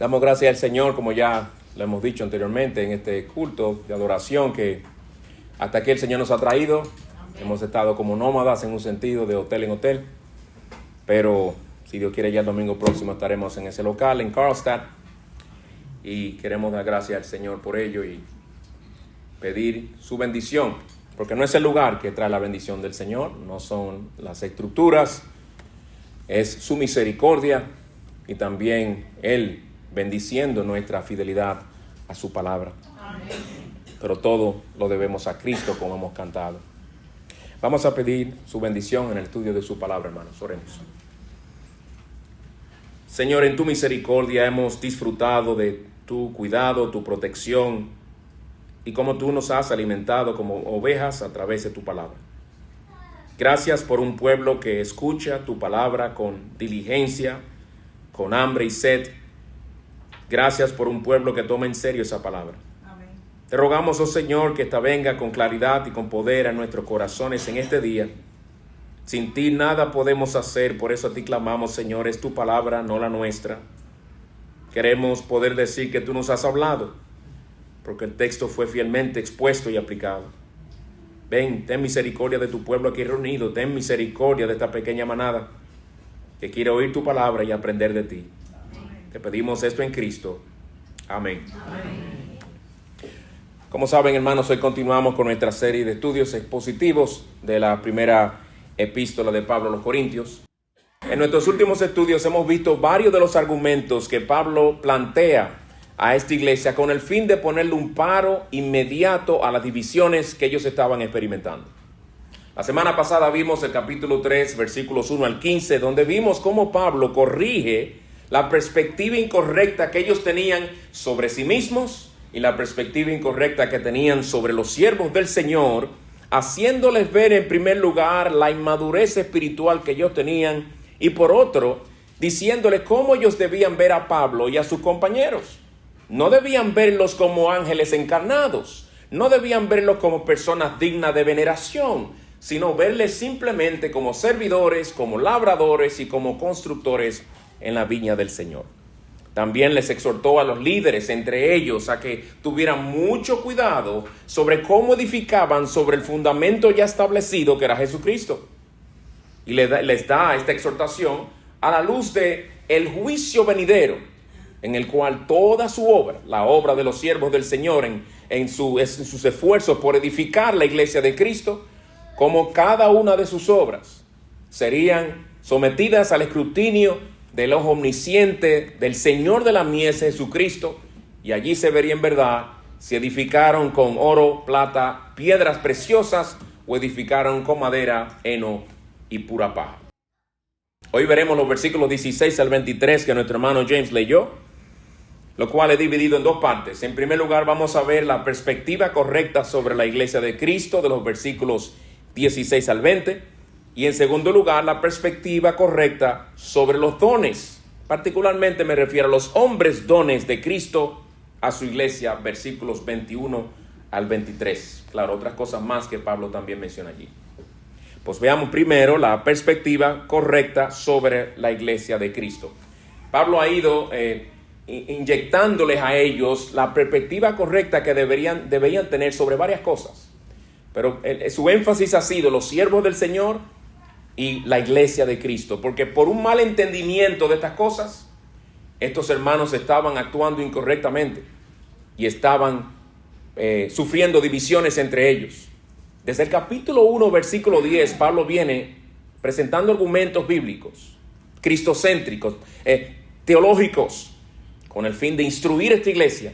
Damos gracias al Señor, como ya lo hemos dicho anteriormente, en este culto de adoración que hasta aquí el Señor nos ha traído. Amén. Hemos estado como nómadas en un sentido de hotel en hotel, pero si Dios quiere ya el domingo próximo estaremos en ese local en Carlstadt y queremos dar gracias al Señor por ello y pedir su bendición, porque no es el lugar que trae la bendición del Señor, no son las estructuras, es su misericordia y también Él bendiciendo nuestra fidelidad a su palabra. Amén. Pero todo lo debemos a Cristo, como hemos cantado. Vamos a pedir su bendición en el estudio de su palabra, hermanos. Oremos. Señor, en tu misericordia hemos disfrutado de tu cuidado, tu protección y cómo tú nos has alimentado como ovejas a través de tu palabra. Gracias por un pueblo que escucha tu palabra con diligencia, con hambre y sed. Gracias por un pueblo que toma en serio esa palabra. Amén. Te rogamos, oh Señor, que esta venga con claridad y con poder a nuestros corazones en este día. Sin ti nada podemos hacer, por eso a ti clamamos, Señor, es tu palabra, no la nuestra. Queremos poder decir que tú nos has hablado, porque el texto fue fielmente expuesto y aplicado. Ven, ten misericordia de tu pueblo aquí reunido, ten misericordia de esta pequeña manada que quiere oír tu palabra y aprender de ti. Te pedimos esto en Cristo. Amén. Amén. Como saben, hermanos, hoy continuamos con nuestra serie de estudios expositivos de la primera epístola de Pablo a los Corintios. En nuestros últimos estudios hemos visto varios de los argumentos que Pablo plantea a esta iglesia con el fin de ponerle un paro inmediato a las divisiones que ellos estaban experimentando. La semana pasada vimos el capítulo 3, versículos 1 al 15, donde vimos cómo Pablo corrige la perspectiva incorrecta que ellos tenían sobre sí mismos y la perspectiva incorrecta que tenían sobre los siervos del Señor, haciéndoles ver en primer lugar la inmadurez espiritual que ellos tenían y por otro, diciéndoles cómo ellos debían ver a Pablo y a sus compañeros. No debían verlos como ángeles encarnados, no debían verlos como personas dignas de veneración, sino verles simplemente como servidores, como labradores y como constructores en la viña del Señor. También les exhortó a los líderes, entre ellos, a que tuvieran mucho cuidado sobre cómo edificaban sobre el fundamento ya establecido que era Jesucristo. Y les da esta exhortación a la luz de el juicio venidero, en el cual toda su obra, la obra de los siervos del Señor en sus esfuerzos por edificar la iglesia de Cristo, como cada una de sus obras serían sometidas al escrutinio del ojo omnisciente del Señor de la mies, Jesucristo, y allí se vería en verdad si edificaron con oro, plata, piedras preciosas o edificaron con madera, heno y pura paja. Hoy veremos los versículos 16 al 23 que nuestro hermano James leyó, lo cual es dividido en dos partes. En primer lugar vamos a ver la perspectiva correcta sobre la iglesia de Cristo de los versículos 16 al 20. Y en segundo lugar, la perspectiva correcta sobre los dones. Particularmente me refiero a los hombres dones de Cristo a su iglesia, versículos 21 al 23. Claro, otras cosas más que Pablo también menciona allí. Pues veamos primero la perspectiva correcta sobre la iglesia de Cristo. Pablo ha ido inyectándoles a ellos la perspectiva correcta que deberían tener sobre varias cosas. Pero su énfasis ha sido los siervos del Señor y la iglesia de Cristo, porque por un mal entendimiento de estas cosas, estos hermanos estaban actuando incorrectamente y estaban sufriendo divisiones entre ellos. Desde el capítulo 1, versículo 10, Pablo viene presentando argumentos bíblicos, cristocéntricos, teológicos, con el fin de instruir a esta iglesia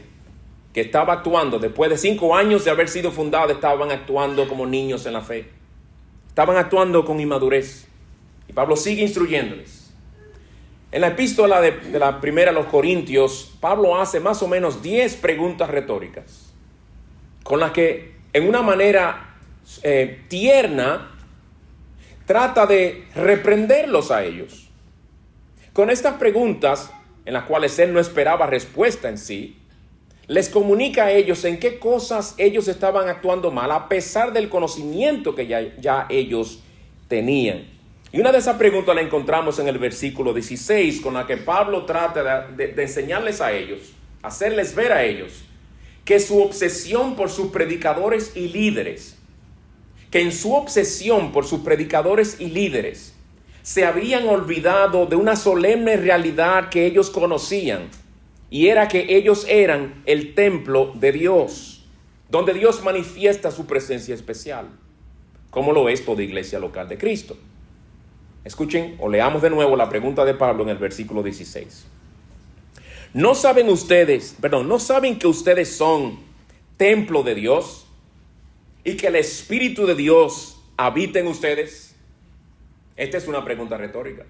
que estaba actuando, después de 5 años de haber sido fundada, estaban actuando como niños en la fe. Estaban actuando con inmadurez. Y Pablo sigue instruyéndoles. En la epístola de la primera a los Corintios, Pablo hace más o menos 10 preguntas retóricas, con las que en una manera tierna trata de reprenderlos a ellos. Con estas preguntas, en las cuales él no esperaba respuesta en sí, les comunica a ellos en qué cosas ellos estaban actuando mal, a pesar del conocimiento que ya ellos tenían. Y una de esas preguntas la encontramos en el versículo 16, con la que Pablo trata de enseñarles a ellos, hacerles ver a ellos, que su obsesión por sus predicadores y líderes, que en su obsesión por sus predicadores y líderes, se habían olvidado de una solemne realidad que ellos conocían, y era que ellos eran el templo de Dios, donde Dios manifiesta su presencia especial, como lo es toda iglesia local de Cristo. Escuchen o leamos de nuevo la pregunta de Pablo en el versículo 16. ¿No saben que ustedes son templo de Dios y que el Espíritu de Dios habita en ustedes? Esta es una pregunta retórica.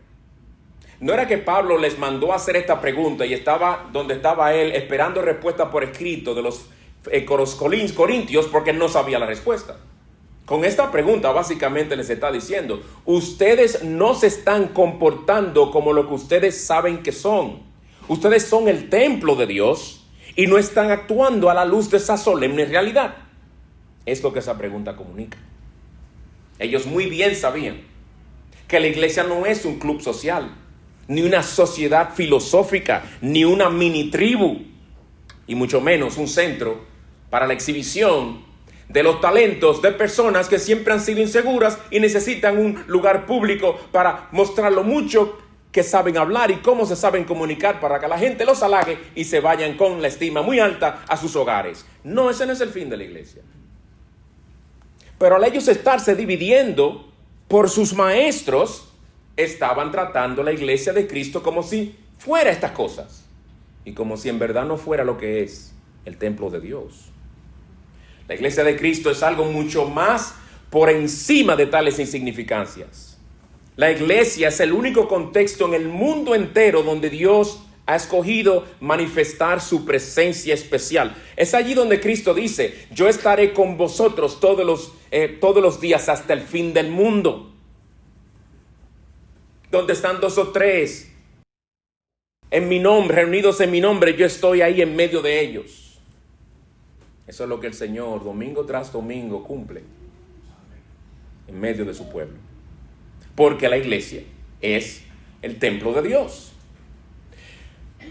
No era que Pablo les mandó a hacer esta pregunta y estaba donde estaba él esperando respuesta por escrito de los corintios porque no sabía la respuesta. Con esta pregunta básicamente les está diciendo, ustedes no se están comportando como lo que ustedes saben que son. Ustedes son el templo de Dios y no están actuando a la luz de esa solemne realidad. Es lo que esa pregunta comunica. Ellos muy bien sabían que la iglesia no es un club social, ni una sociedad filosófica, ni una mini tribu, y mucho menos un centro para la exhibición de los talentos de personas que siempre han sido inseguras y necesitan un lugar público para mostrar lo mucho que saben hablar y cómo se saben comunicar para que la gente los halague y se vayan con la estima muy alta a sus hogares. No, ese no es el fin de la iglesia. Pero al ellos estarse dividiendo por sus maestros, estaban tratando la iglesia de Cristo como si fuera estas cosas y como si en verdad no fuera lo que es el templo de Dios. La iglesia de Cristo es algo mucho más por encima de tales insignificancias. La iglesia es el único contexto en el mundo entero donde Dios ha escogido manifestar su presencia especial. Es allí donde Cristo dice, yo estaré con vosotros todos los días hasta el fin del mundo. Donde están 2 o 3 en mi nombre, reunidos en mi nombre, yo estoy ahí en medio de ellos. Eso es lo que el Señor domingo tras domingo cumple en medio de su pueblo. Porque la iglesia es el templo de Dios.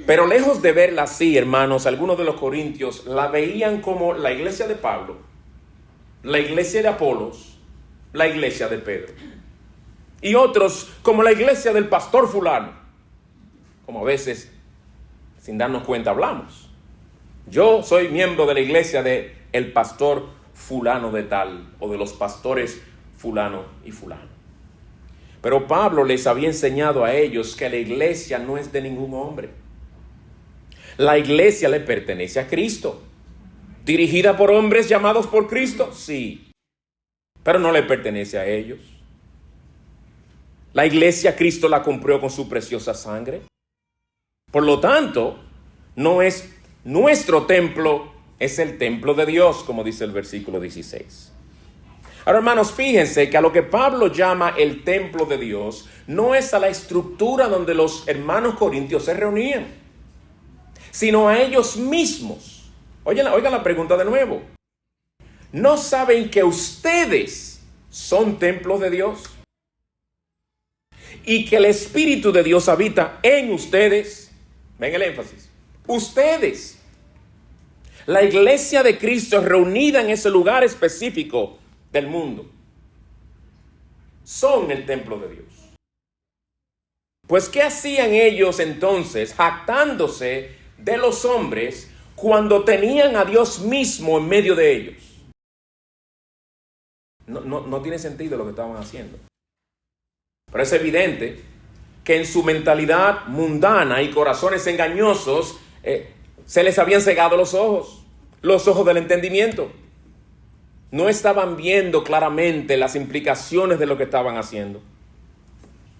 Pero lejos de verla así, hermanos, algunos de los corintios la veían como la iglesia de Pablo, la iglesia de Apolos, la iglesia de Pedro. Y otros como la iglesia del pastor fulano, como a veces sin darnos cuenta hablamos. Yo soy miembro de la iglesia de el pastor fulano de tal, o de los pastores fulano y fulano. Pero Pablo les había enseñado a ellos que la iglesia no es de ningún hombre. La iglesia le pertenece a Cristo. ¿Dirigida por hombres llamados por Cristo? Sí. Pero no le pertenece a ellos. La iglesia Cristo la compró con su preciosa sangre. Por lo tanto, no es nuestro templo, es el templo de Dios, como dice el versículo 16. Ahora, hermanos, fíjense que a lo que Pablo llama el templo de Dios no es a la estructura donde los hermanos corintios se reunían, sino a ellos mismos. Oigan la pregunta de nuevo. ¿No saben que ustedes son templos de Dios? Y que el Espíritu de Dios habita en ustedes. Ven el énfasis. Ustedes. La iglesia de Cristo reunida en ese lugar específico del mundo son el templo de Dios. Pues, ¿qué hacían ellos entonces jactándose de los hombres cuando tenían a Dios mismo en medio de ellos? No tiene sentido lo que estaban haciendo. Pero es evidente que en su mentalidad mundana y corazones engañosos se les habían cegado los ojos del entendimiento. No estaban viendo claramente las implicaciones de lo que estaban haciendo.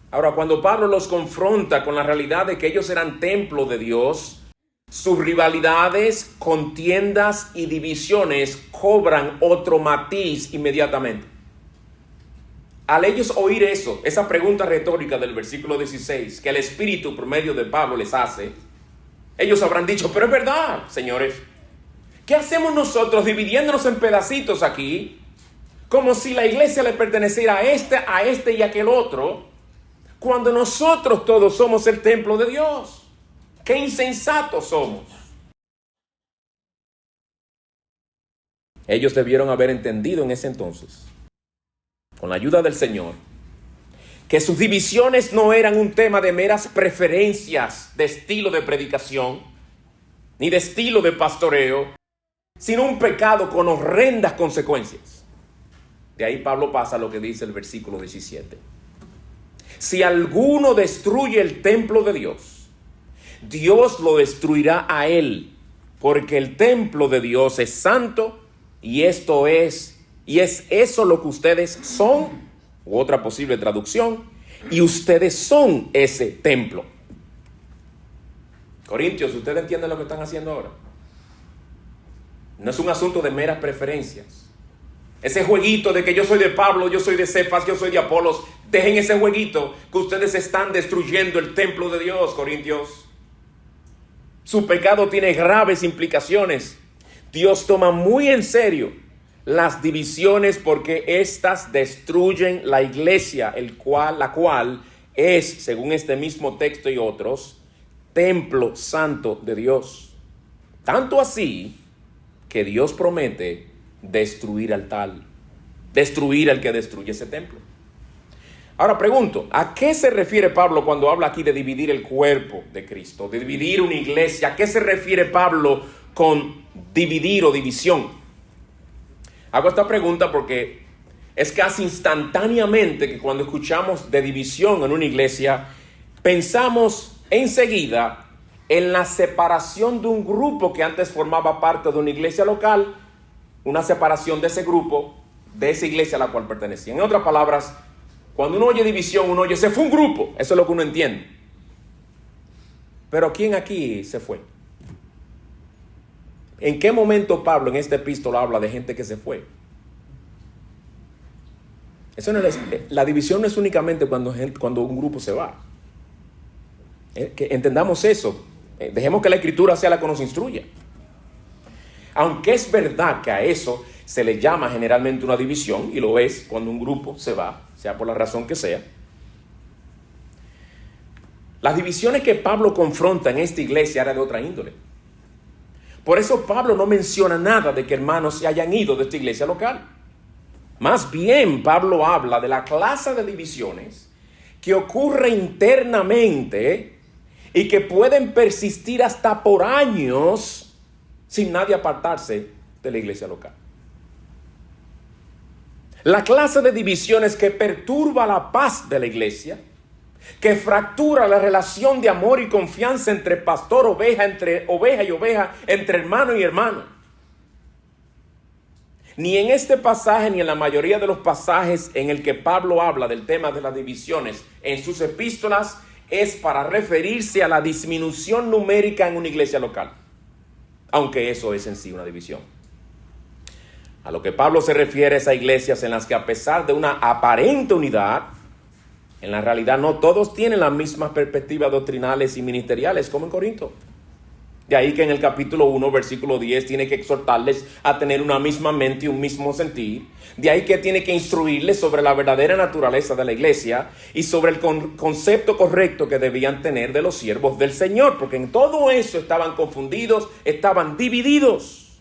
Ahora, cuando Pablo los confronta con la realidad de que ellos eran templo de Dios, sus rivalidades, contiendas y divisiones cobran otro matiz inmediatamente. Al ellos oír eso, esa pregunta retórica del versículo 16, que el Espíritu por medio de Pablo les hace, ellos habrán dicho, pero es verdad, señores, ¿qué hacemos nosotros dividiéndonos en pedacitos aquí? Como si la iglesia le perteneciera a este y a aquel otro, cuando nosotros todos somos el templo de Dios? ¡Qué insensatos somos! Ellos debieron haber entendido en ese entonces, con la ayuda del Señor, que sus divisiones no eran un tema de meras preferencias de estilo de predicación, ni de estilo de pastoreo, sino un pecado con horrendas consecuencias. De ahí Pablo pasa a lo que dice el versículo 17. Si alguno destruye el templo de Dios, Dios lo destruirá a él, porque el templo de Dios es santo, y es eso lo que ustedes son, u otra posible traducción, y ustedes son ese templo. Corintios, ¿ustedes entienden lo que están haciendo ahora? No es un asunto de meras preferencias. Ese jueguito de que yo soy de Pablo, yo soy de Cefas, yo soy de Apolos, dejen ese jueguito, que ustedes están destruyendo el templo de Dios, Corintios. Su pecado tiene graves implicaciones. Dios toma muy en serio las divisiones porque éstas destruyen la iglesia, la cual es, según este mismo texto y otros, templo santo de Dios. Tanto así que Dios promete destruir al tal, destruir al que destruye ese templo. Ahora pregunto, ¿a qué se refiere Pablo cuando habla aquí de dividir el cuerpo de Cristo, de dividir una iglesia? ¿A qué se refiere Pablo con dividir o división? Hago esta pregunta porque es casi instantáneamente que cuando escuchamos de división en una iglesia, pensamos enseguida en la separación de un grupo que antes formaba parte de una iglesia local, una separación de ese grupo, de esa iglesia a la cual pertenecía. En otras palabras, cuando uno oye división, uno oye, se fue un grupo. Eso es lo que uno entiende. Pero ¿quién aquí se fue? ¿En qué momento Pablo en esta epístola habla de gente que se fue? Eso no es, la división no es únicamente cuando un grupo se va. Que entendamos eso. Dejemos que la Escritura sea la que nos instruya. Aunque es verdad que a eso se le llama generalmente una división, y lo es cuando un grupo se va, sea por la razón que sea. Las divisiones que Pablo confronta en esta iglesia eran de otra índole. Por eso Pablo no menciona nada de que hermanos se hayan ido de esta iglesia local. Más bien Pablo habla de la clase de divisiones que ocurre internamente y que pueden persistir hasta por años sin nadie apartarse de la iglesia local. La clase de divisiones que perturba la paz de la iglesia, que fractura la relación de amor y confianza entre pastor, oveja, entre oveja y oveja, entre hermano y hermano. Ni en este pasaje ni en la mayoría de los pasajes en el que Pablo habla del tema de las divisiones en sus epístolas es para referirse a la disminución numérica en una iglesia local, aunque eso es en sí una división. A lo que Pablo se refiere es a iglesias en las que, a pesar de una aparente unidad, en la realidad no todos tienen las mismas perspectivas doctrinales y ministeriales como en Corinto. De ahí que en el capítulo 1, versículo 10, tiene que exhortarles a tener una misma mente y un mismo sentir. De ahí que tiene que instruirles sobre la verdadera naturaleza de la iglesia y sobre el concepto correcto que debían tener de los siervos del Señor, porque en todo eso estaban confundidos, estaban divididos.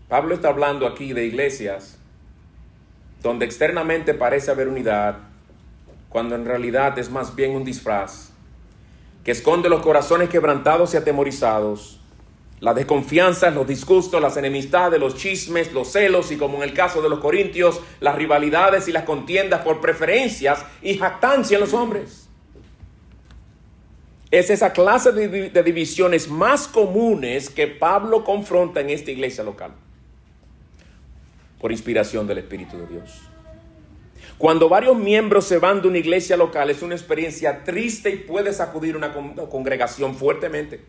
Pablo está hablando aquí de iglesias donde externamente parece haber unidad, cuando en realidad es más bien un disfraz que esconde los corazones quebrantados y atemorizados, las desconfianzas, los disgustos, las enemistades, los chismes, los celos y, como en el caso de los corintios, las rivalidades y las contiendas por preferencias y jactancia en los hombres. Es esa clase de divisiones más comunes que Pablo confronta en esta iglesia local, por inspiración del Espíritu de Dios. Cuando varios miembros se van de una iglesia local, es una experiencia triste y puede sacudir una congregación fuertemente.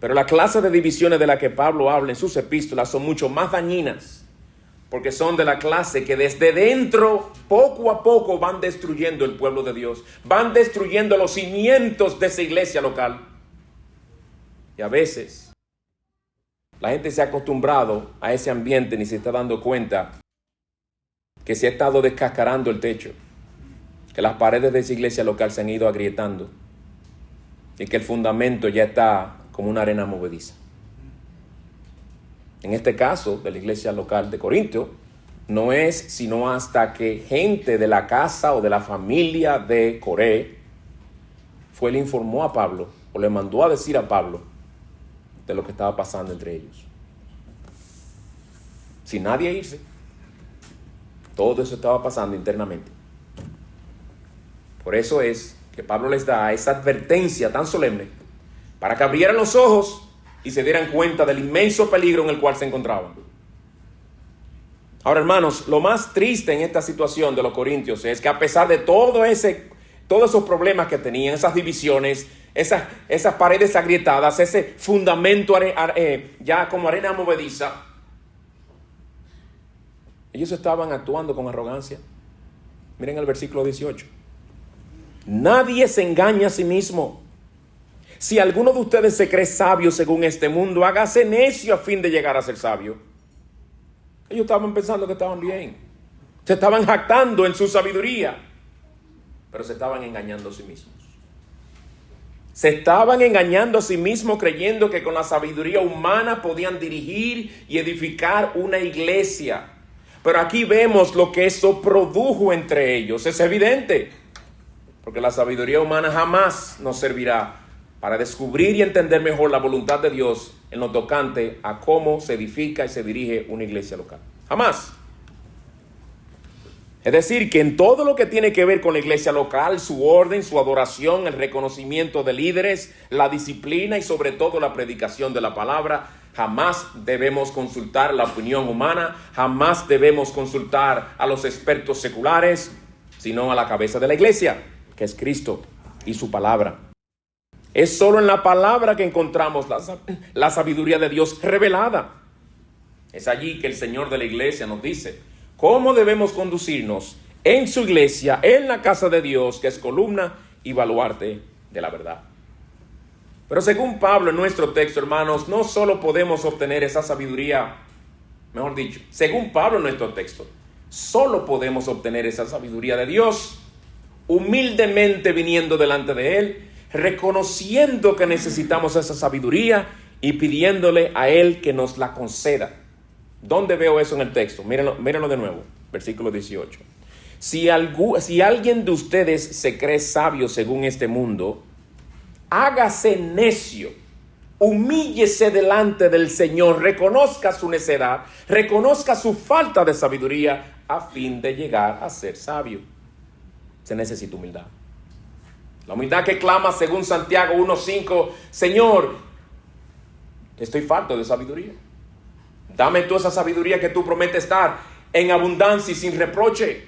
Pero la clase de divisiones de la que Pablo habla en sus epístolas son mucho más dañinas, porque son de la clase que desde dentro, poco a poco, van destruyendo el pueblo de Dios, van destruyendo los cimientos de esa iglesia local. Y a veces la gente se ha acostumbrado a ese ambiente, ni se está dando cuenta que se ha estado descascarando el techo, que las paredes de esa iglesia local se han ido agrietando y que el fundamento ya está como una arena movediza. En este caso de la iglesia local de Corinto, no es sino hasta que gente de la casa o de la familia de Coré le informó a Pablo o le mandó a decir a Pablo de lo que estaba pasando entre ellos. Sin nadie irse. Todo eso estaba pasando internamente. Por eso es que Pablo les da esa advertencia tan solemne para que abrieran los ojos y se dieran cuenta del inmenso peligro en el cual se encontraban. Ahora, hermanos, lo más triste en esta situación de los corintios es que a pesar de todos esos problemas que tenían, esas divisiones, esas paredes agrietadas, ese fundamento ya como arena movediza, ellos estaban actuando con arrogancia. Miren el versículo 18. Nadie se engaña a sí mismo. Si alguno de ustedes se cree sabio según este mundo, hágase necio a fin de llegar a ser sabio. Ellos estaban pensando que estaban bien. Se estaban jactando en su sabiduría, pero se estaban engañando a sí mismos. Se estaban engañando a sí mismos creyendo que con la sabiduría humana podían dirigir y edificar una iglesia. Pero aquí vemos lo que eso produjo entre ellos. Es evidente, porque la sabiduría humana jamás nos servirá para descubrir y entender mejor la voluntad de Dios en lo tocante a cómo se edifica y se dirige una iglesia local. Jamás. Es decir, que en todo lo que tiene que ver con la iglesia local, su orden, su adoración, el reconocimiento de líderes, la disciplina y sobre todo la predicación de la palabra, jamás debemos consultar la opinión humana, jamás debemos consultar a los expertos seculares, sino a la cabeza de la iglesia, que es Cristo y su palabra. Es solo en la palabra que encontramos la sabiduría de Dios revelada. Es allí que el Señor de la iglesia nos dice cómo debemos conducirnos en su iglesia, en la casa de Dios, que es columna y baluarte de la verdad. Pero según Pablo en nuestro texto, hermanos, no solo podemos obtener esa sabiduría, mejor dicho, según Pablo en nuestro texto, solo podemos obtener esa sabiduría de Dios humildemente viniendo delante de Él, reconociendo que necesitamos esa sabiduría y pidiéndole a Él que nos la conceda. ¿Dónde veo eso en el texto? Mírenlo de nuevo, versículo 18. Si alguien de ustedes se cree sabio según este mundo, hágase necio, humíllese delante del Señor, reconozca su necedad, reconozca su falta de sabiduría a fin de llegar a ser sabio. Se necesita humildad. La humildad que clama según Santiago 1:5, Señor, estoy falto de sabiduría. Dame tú esa sabiduría que tú prometes dar en abundancia y sin reproche.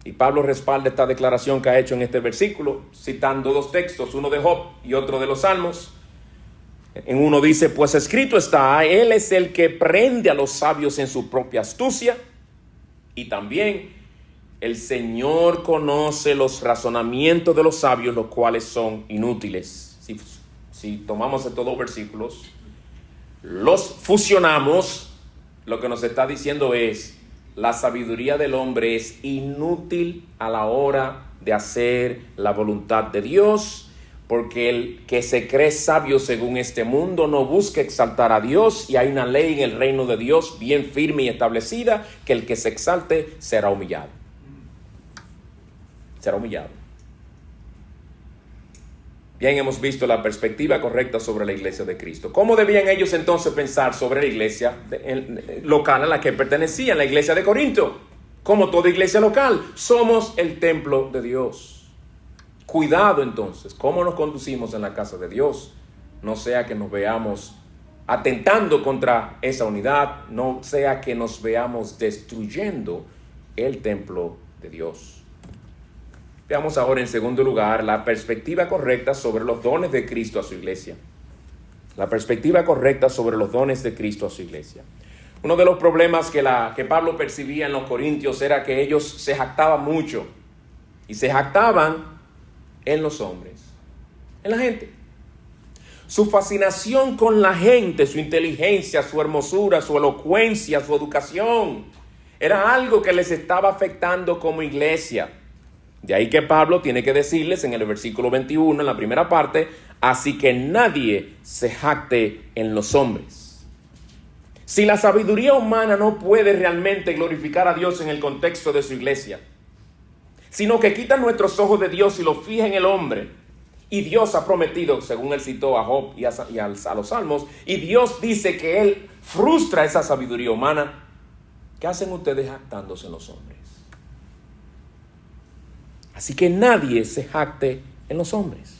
Y Pablo respalda esta declaración que ha hecho en este versículo, citando dos textos, uno de Job y otro de los Salmos. En uno dice, pues escrito está, Él es el que prende a los sabios en su propia astucia. Y también, el Señor conoce los razonamientos de los sabios, los cuales son inútiles. Si tomamos estos dos versículos, los fusionamos, lo que nos está diciendo es, la sabiduría del hombre es inútil a la hora de hacer la voluntad de Dios, porque el que se cree sabio según este mundo no busca exaltar a Dios, y hay una ley en el reino de Dios bien firme y establecida, que el que se exalte será humillado. Será humillado. Bien, hemos visto la perspectiva correcta sobre la iglesia de Cristo. ¿Cómo debían ellos entonces pensar sobre la iglesia local a la que pertenecían, la iglesia de Corinto? Como toda iglesia local, somos el templo de Dios. Cuidado entonces, ¿cómo nos conducimos en la casa de Dios? No sea que nos veamos atentando contra esa unidad, no sea que nos veamos destruyendo el templo de Dios. Veamos ahora en segundo lugar la perspectiva correcta sobre los dones de Cristo a su iglesia. La perspectiva correcta sobre los dones de Cristo a su iglesia. Uno de los problemas que Pablo percibía en los corintios era que ellos se jactaban mucho. Y se jactaban en los hombres, en la gente. Su fascinación con la gente, su inteligencia, su hermosura, su elocuencia, su educación, Era algo que les estaba afectando como iglesia. De ahí que Pablo tiene que decirles en el versículo 21, en la primera parte, así que nadie se jacte en los hombres. Si la sabiduría humana no puede realmente glorificar a Dios en el contexto de su iglesia, sino que quita nuestros ojos de Dios y los fija en el hombre, y Dios ha prometido, según él citó a Job y a los Salmos, y Dios dice que él frustra esa sabiduría humana, ¿qué hacen ustedes jactándose en los hombres? Así que nadie se jacte en los hombres.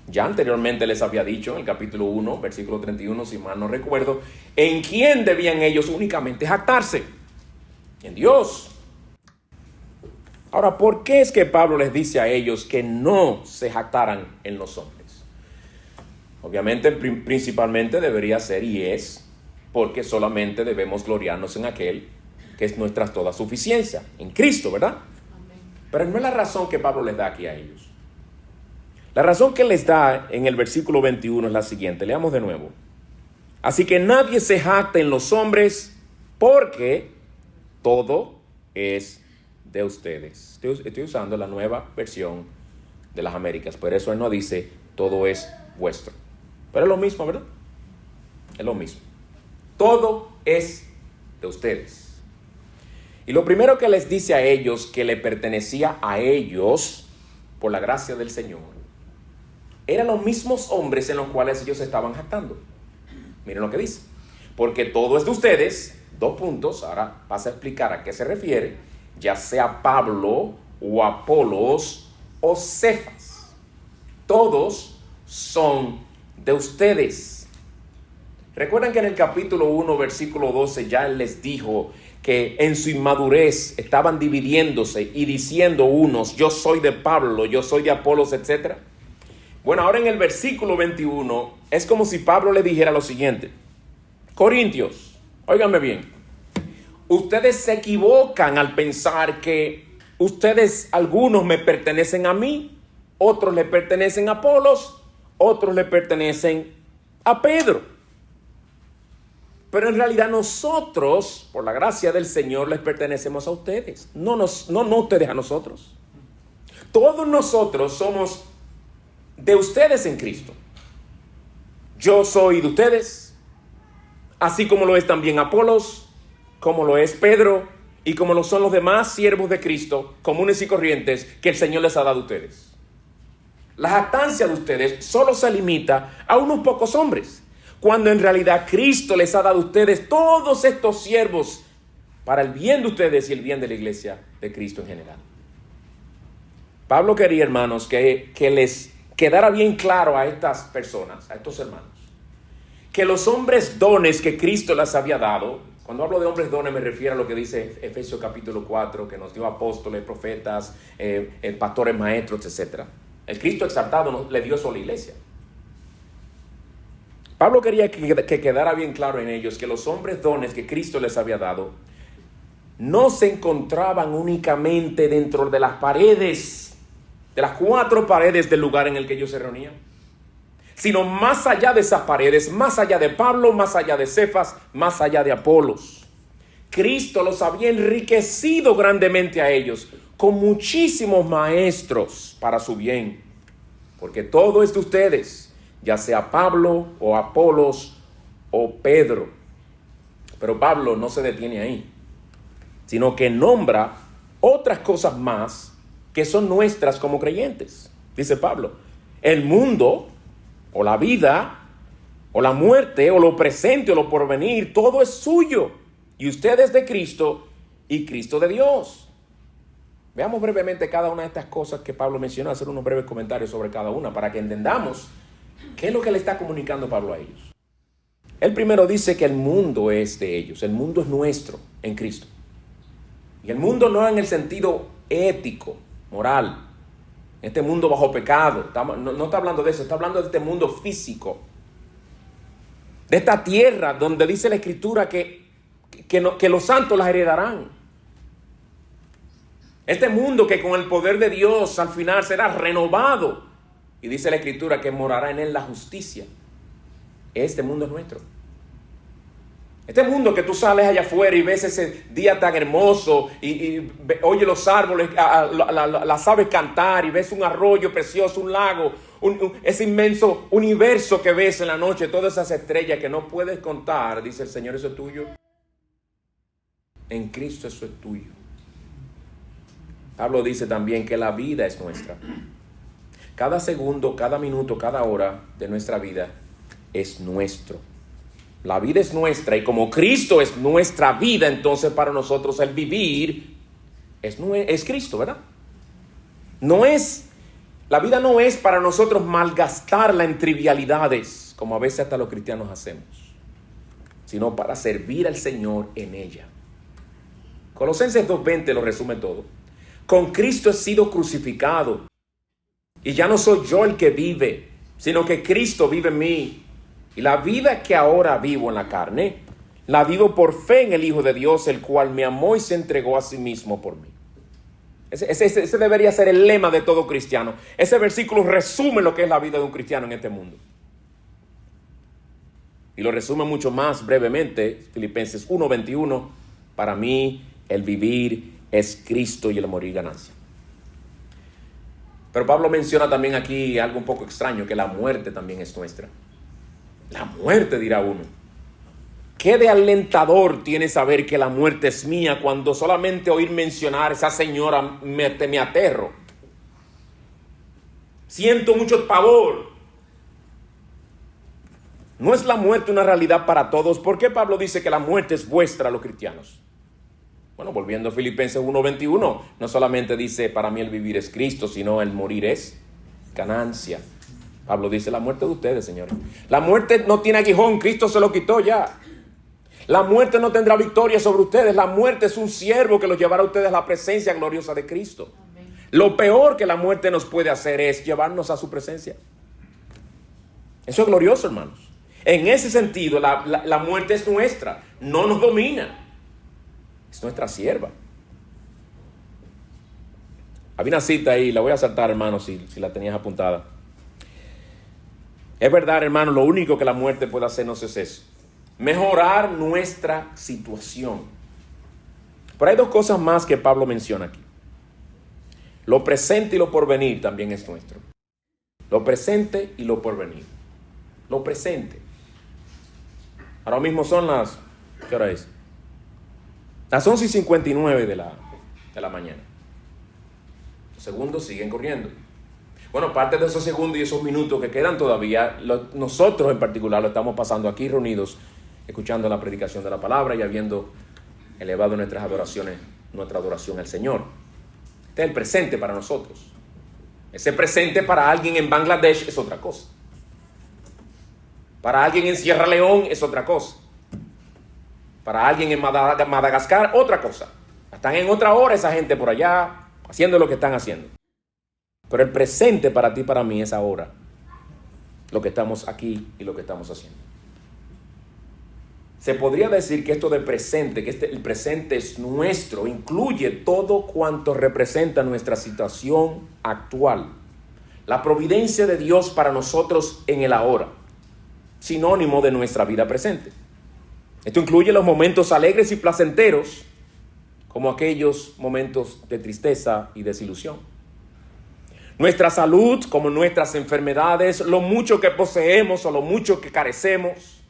Ya anteriormente les había dicho en el capítulo 1, versículo 31, si mal no recuerdo, en quién debían ellos únicamente jactarse. En Dios. Ahora, ¿por qué es que Pablo les dice a ellos que no se jactaran en los hombres? Obviamente, principalmente debería ser y es porque solamente debemos gloriarnos en aquel que es nuestra toda suficiencia, en Cristo, ¿verdad? Pero no es la razón que Pablo les da aquí a ellos. La razón que les da en el versículo 21 es la siguiente. Leamos de nuevo. Así que nadie se jacte en los hombres porque todo es de ustedes. Estoy usando la nueva versión de las Américas. Por eso él no dice todo es vuestro. Pero es lo mismo, ¿verdad? Es lo mismo. Todo es de ustedes. Y lo primero que les dice a ellos que le pertenecía a ellos, por la gracia del Señor, eran los mismos hombres en los cuales ellos estaban jactando. Miren lo que dice. Porque todo es de ustedes, 2 puntos, ahora vas a explicar a qué se refiere, ya sea Pablo o Apolos o Cefas. Todos son de ustedes. Recuerdan que en el capítulo 1, versículo 12, ya él les dijo que en su inmadurez estaban dividiéndose y diciendo unos, yo soy de Pablo, yo soy de Apolos, etc. Bueno, ahora en el versículo 21 es como si Pablo le dijera lo siguiente. Corintios, óiganme bien, ustedes se equivocan al pensar que ustedes, algunos me pertenecen a mí, otros le pertenecen a Apolos, otros le pertenecen a Pedro. Pero en realidad nosotros, por la gracia del Señor, les pertenecemos a ustedes. No ustedes a nosotros. Todos nosotros somos de ustedes en Cristo. Yo soy de ustedes, así como lo es también Apolos, como lo es Pedro, y como lo son los demás siervos de Cristo, comunes y corrientes, que el Señor les ha dado a ustedes. La jactancia de ustedes solo se limita a unos pocos hombres, cuando en realidad Cristo les ha dado a ustedes todos estos siervos para el bien de ustedes y el bien de la iglesia de Cristo en general. Pablo quería, hermanos, que les quedara bien claro a estas personas, a estos hermanos, que los hombres dones que Cristo les había dado, cuando hablo de hombres dones me refiero a lo que dice Efesios capítulo 4, que nos dio apóstoles, profetas, pastores, maestros, etc. El Cristo exaltado le dio eso a la iglesia. Pablo quería que quedara bien claro en ellos que los hombres dones que Cristo les había dado no se encontraban únicamente dentro de las paredes, de las 4 paredes del lugar en el que ellos se reunían, sino más allá de esas paredes, más allá de Pablo, más allá de Cefas, más allá de Apolos. Cristo los había enriquecido grandemente a ellos con muchísimos maestros para su bien, porque todo es de ustedes, ya sea Pablo o Apolos o Pedro. Pero Pablo no se detiene ahí, sino que nombra otras cosas más que son nuestras como creyentes. Dice Pablo, el mundo o la vida o la muerte o lo presente o lo porvenir, todo es suyo, y usted es de Cristo y Cristo de Dios. Veamos brevemente cada una de estas cosas que Pablo mencionó, hacer unos breves comentarios sobre cada una para que entendamos qué es lo que le está comunicando Pablo a ellos. El primero dice que el mundo es de ellos, el mundo es nuestro en Cristo. Y el mundo no en el sentido ético, moral, este mundo bajo pecado, no está hablando de eso, está hablando de este mundo físico, de esta tierra donde dice la Escritura que los santos las heredarán. Este mundo que con el poder de Dios al final será renovado, y dice la Escritura que morará en él la justicia. Este mundo es nuestro. Este mundo que tú sales allá afuera y ves ese día tan hermoso y oyes los árboles, las aves cantar y ves un arroyo precioso, un lago, ese inmenso universo que ves en la noche, todas esas estrellas que no puedes contar, dice el Señor, eso es tuyo. En Cristo eso es tuyo. Pablo dice también que la vida es nuestra. Cada segundo, cada minuto, cada hora de nuestra vida es nuestro. La vida es nuestra y como Cristo es nuestra vida, entonces para nosotros el vivir es Cristo, ¿verdad? La vida no es para nosotros malgastarla en trivialidades, como a veces hasta los cristianos hacemos, sino para servir al Señor en ella. Colosenses 2:20 lo resume todo. Con Cristo he sido crucificado y ya no soy yo el que vive, sino que Cristo vive en mí. Y la vida que ahora vivo en la carne, la vivo por fe en el Hijo de Dios, el cual me amó y se entregó a sí mismo por mí. Ese debería ser el lema de todo cristiano. Ese versículo resume lo que es la vida de un cristiano en este mundo. Y lo resume mucho más brevemente, Filipenses 1:21. Para mí el vivir es Cristo y el morir ganancia. Pero Pablo menciona también aquí algo un poco extraño, que la muerte también es nuestra. La muerte, dirá uno. ¿Qué de alentador tiene saber que la muerte es mía cuando solamente oír mencionar a esa señora me aterro? Siento mucho pavor. ¿No es la muerte una realidad para todos? ¿Por qué Pablo dice que la muerte es vuestra a los cristianos? Bueno, volviendo a Filipenses 1:21, no solamente dice para mí el vivir es Cristo, sino el morir es ganancia. Pablo dice la muerte de ustedes, señores. La muerte no tiene aguijón, Cristo se lo quitó ya. La muerte no tendrá victoria sobre ustedes. La muerte es un siervo que los llevará a ustedes a la presencia gloriosa de Cristo. Amén. Lo peor que la muerte nos puede hacer es llevarnos a su presencia. Eso es glorioso, hermanos. En ese sentido, la muerte es nuestra, no nos domina. Es nuestra sierva. Había una cita ahí, la voy a saltar, hermano, si la tenías apuntada. Es verdad, hermano, lo único que la muerte puede hacernos es eso. Mejorar nuestra situación. Pero hay dos cosas más que Pablo menciona aquí. Lo presente y lo porvenir también es nuestro. Lo presente y lo porvenir. Lo presente. Ahora mismo son las... ¿Qué hora es? Las 11:59 de la mañana. Los segundos siguen corriendo. Bueno, parte de esos segundos y esos minutos que quedan todavía, nosotros en particular lo estamos pasando aquí reunidos, escuchando la predicación de la palabra y habiendo elevado nuestra adoración al Señor. Este es el presente para nosotros. Ese presente para alguien en Bangladesh es otra cosa. Para alguien en Sierra León es otra cosa. Para alguien en Madagascar, otra cosa. Están en otra hora esa gente por allá haciendo lo que están haciendo. Pero el presente para ti y para mí es ahora. Lo que estamos aquí y lo que estamos haciendo. Se podría decir que esto de presente, el presente es nuestro, incluye todo cuanto representa nuestra situación actual. La providencia de Dios para nosotros en el ahora. Sinónimo de nuestra vida presente. Esto incluye los momentos alegres y placenteros, como aquellos momentos de tristeza y desilusión. Nuestra salud, como nuestras enfermedades, lo mucho que poseemos o lo mucho que carecemos.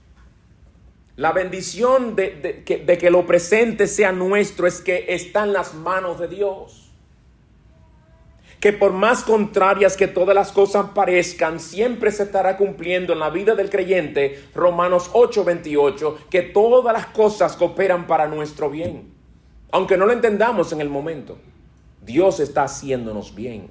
La bendición de que lo presente sea nuestro es que está en las manos de Dios. Que por más contrarias que todas las cosas parezcan, siempre se estará cumpliendo en la vida del creyente, Romanos 8:28, que todas las cosas cooperan para nuestro bien. Aunque no lo entendamos en el momento, Dios está haciéndonos bien.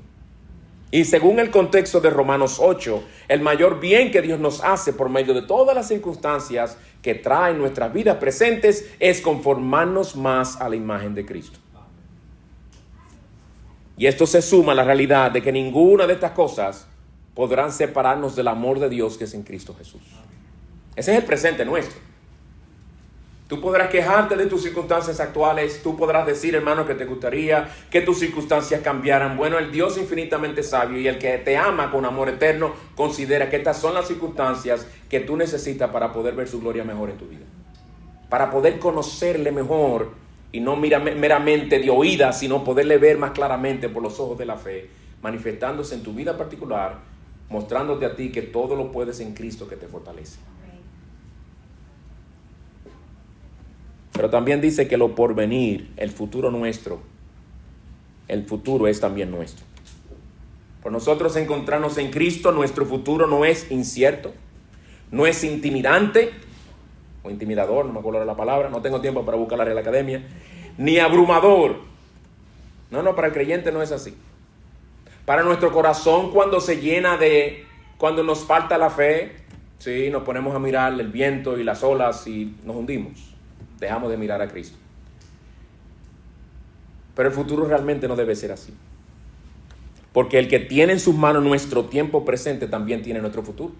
Y según el contexto de Romanos 8, el mayor bien que Dios nos hace por medio de todas las circunstancias que traen nuestras vidas presentes es conformarnos más a la imagen de Cristo. Y esto se suma a la realidad de que ninguna de estas cosas podrán separarnos del amor de Dios que es en Cristo Jesús. Ese es el presente nuestro. Tú podrás quejarte de tus circunstancias actuales. Tú podrás decir, hermano, que te gustaría que tus circunstancias cambiaran. Bueno, el Dios infinitamente sabio y el que te ama con amor eterno considera que estas son las circunstancias que tú necesitas para poder ver su gloria mejor en tu vida. para poder conocerle mejor y no meramente de oídas, sino poderle ver más claramente por los ojos de la fe, manifestándose en tu vida particular, mostrándote a ti que todo lo puedes en Cristo que te fortalece. Pero también dice que lo porvenir, el futuro nuestro, el futuro es también nuestro. Por nosotros encontrarnos en Cristo, nuestro futuro no es incierto, no es intimidante, o intimidador, no me acuerdo de la palabra, no tengo tiempo para buscar la Real Academia, ni abrumador. No, para el creyente no es así. Para nuestro corazón, cuando se llena cuando nos falta la fe, sí, nos ponemos a mirar el viento y las olas y nos hundimos. Dejamos de mirar a Cristo. Pero el futuro realmente no debe ser así. Porque el que tiene en sus manos nuestro tiempo presente también tiene nuestro futuro.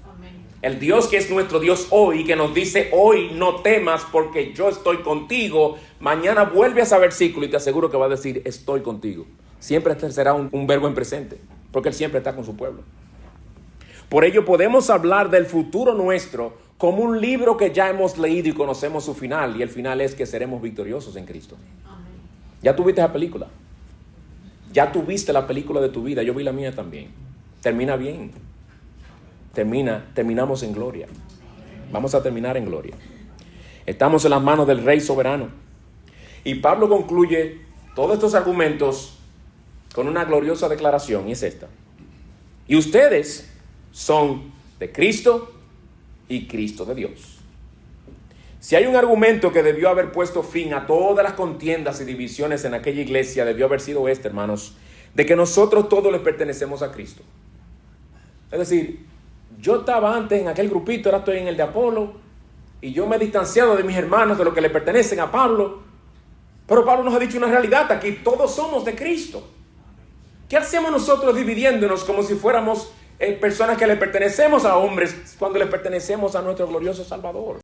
Amén. El Dios que es nuestro Dios hoy, que nos dice hoy no temas porque yo estoy contigo, mañana vuelve a ese versículo y te aseguro que va a decir estoy contigo. Siempre será un verbo en presente, porque Él siempre está con su pueblo. Por ello podemos hablar del futuro nuestro como un libro que ya hemos leído y conocemos su final, y el final es que seremos victoriosos en Cristo. Amén. ¿Ya tuviste esa película? ¿Ya tuviste la película de tu vida? Yo vi la mía también. Termina bien. Terminamos en gloria. Vamos a terminar en gloria. Estamos en las manos del Rey soberano. Y Pablo concluye todos estos argumentos con una gloriosa declaración, y es esta. Y ustedes son de Cristo y Cristo de Dios. Si hay un argumento que debió haber puesto fin a todas las contiendas y divisiones en aquella iglesia, debió haber sido este, hermanos, de que nosotros todos le pertenecemos a Cristo. Es decir, yo estaba antes en aquel grupito, ahora estoy en el de Apolo, y yo me he distanciado de mis hermanos, de los que le pertenecen a Pablo, pero Pablo nos ha dicho una realidad, aquí todos somos de Cristo. ¿Qué hacemos nosotros dividiéndonos como si fuéramos personas que le pertenecemos a hombres cuando le pertenecemos a nuestro glorioso Salvador?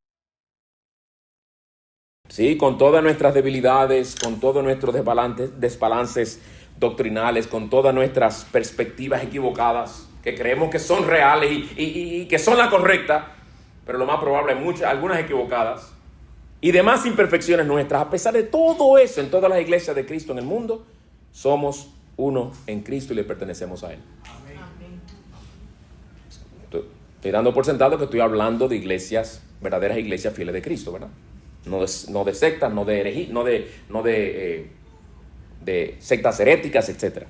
Sí, con todas nuestras debilidades, con todos nuestros desbalances doctrinales, con todas nuestras perspectivas equivocadas, que creemos que son reales y que son la correcta, pero lo más probable hay algunas equivocadas, y demás imperfecciones nuestras. A pesar de todo eso, en todas las iglesias de Cristo en el mundo, somos uno en Cristo y le pertenecemos a Él. Amén. Estoy dando por sentado que estoy hablando de iglesias, verdaderas iglesias fieles de Cristo, ¿verdad? No de sectas, no de sectas heréticas, etc.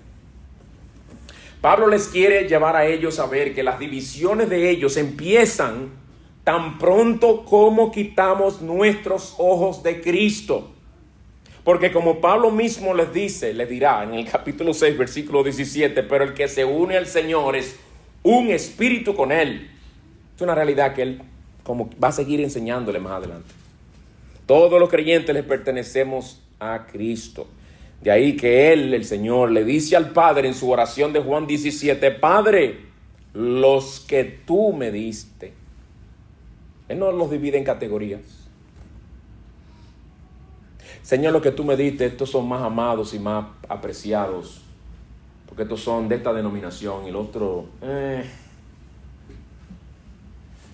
Pablo les quiere llevar a ellos a ver que las divisiones de ellos empiezan tan pronto como quitamos nuestros ojos de Cristo. Porque como Pablo mismo les dirá en el capítulo 6, versículo 17, pero el que se une al Señor es un espíritu con Él. Es una realidad que Él como va a seguir enseñándole más adelante. Todos los creyentes les pertenecemos a Cristo. De ahí que Él, el Señor, le dice al Padre en su oración de Juan 17, Padre, los que tú me diste. Él no los divide en categorías. Señor, los que tú me diste, estos son más amados y más apreciados, porque estos son de esta denominación, y el otro,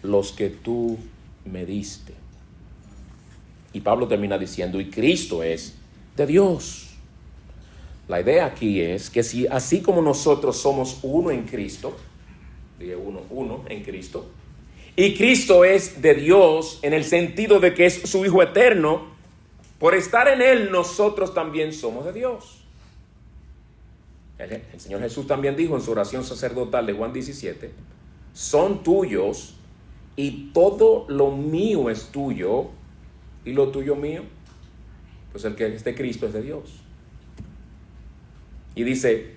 los que tú me diste. Y Pablo termina diciendo, y Cristo es de Dios. La idea aquí es que si así como nosotros somos uno en Cristo, dije uno en Cristo, y Cristo es de Dios en el sentido de que es su Hijo eterno, por estar en Él nosotros también somos de Dios. El Señor Jesús también dijo en su oración sacerdotal de Juan 17, son tuyos y todo lo mío es tuyo y lo tuyo mío. Pues el que es de Cristo es de Dios. Y dice,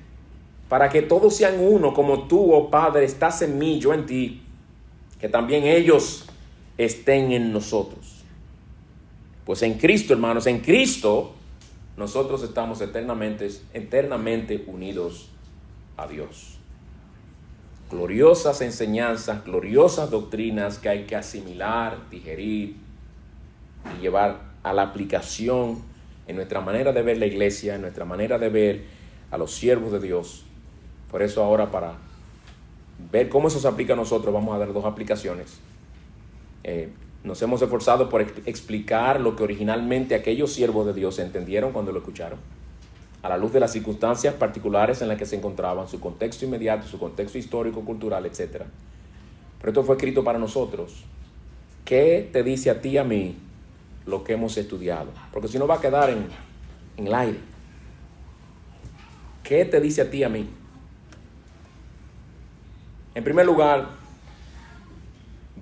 para que todos sean uno, como tú, oh Padre, estás en mí, yo en ti, que también ellos estén en nosotros. Pues en Cristo, hermanos, en Cristo, nosotros estamos eternamente unidos a Dios. Gloriosas enseñanzas, gloriosas doctrinas que hay que asimilar, digerir y llevar a la aplicación en nuestra manera de ver la iglesia, en nuestra manera de ver a los siervos de Dios. Por eso ahora, para ver cómo eso se aplica a nosotros, vamos a dar dos aplicaciones. Nos hemos esforzado por explicar lo que originalmente aquellos siervos de Dios entendieron cuando lo escucharon, a la luz de las circunstancias particulares en las que se encontraban, su contexto inmediato, su contexto histórico, cultural, etc. Pero esto fue escrito para nosotros. ¿Qué te dice a ti y a mí lo que hemos estudiado? Porque si no va a quedar en el aire. ¿Qué te dice a ti y a mí? En primer lugar,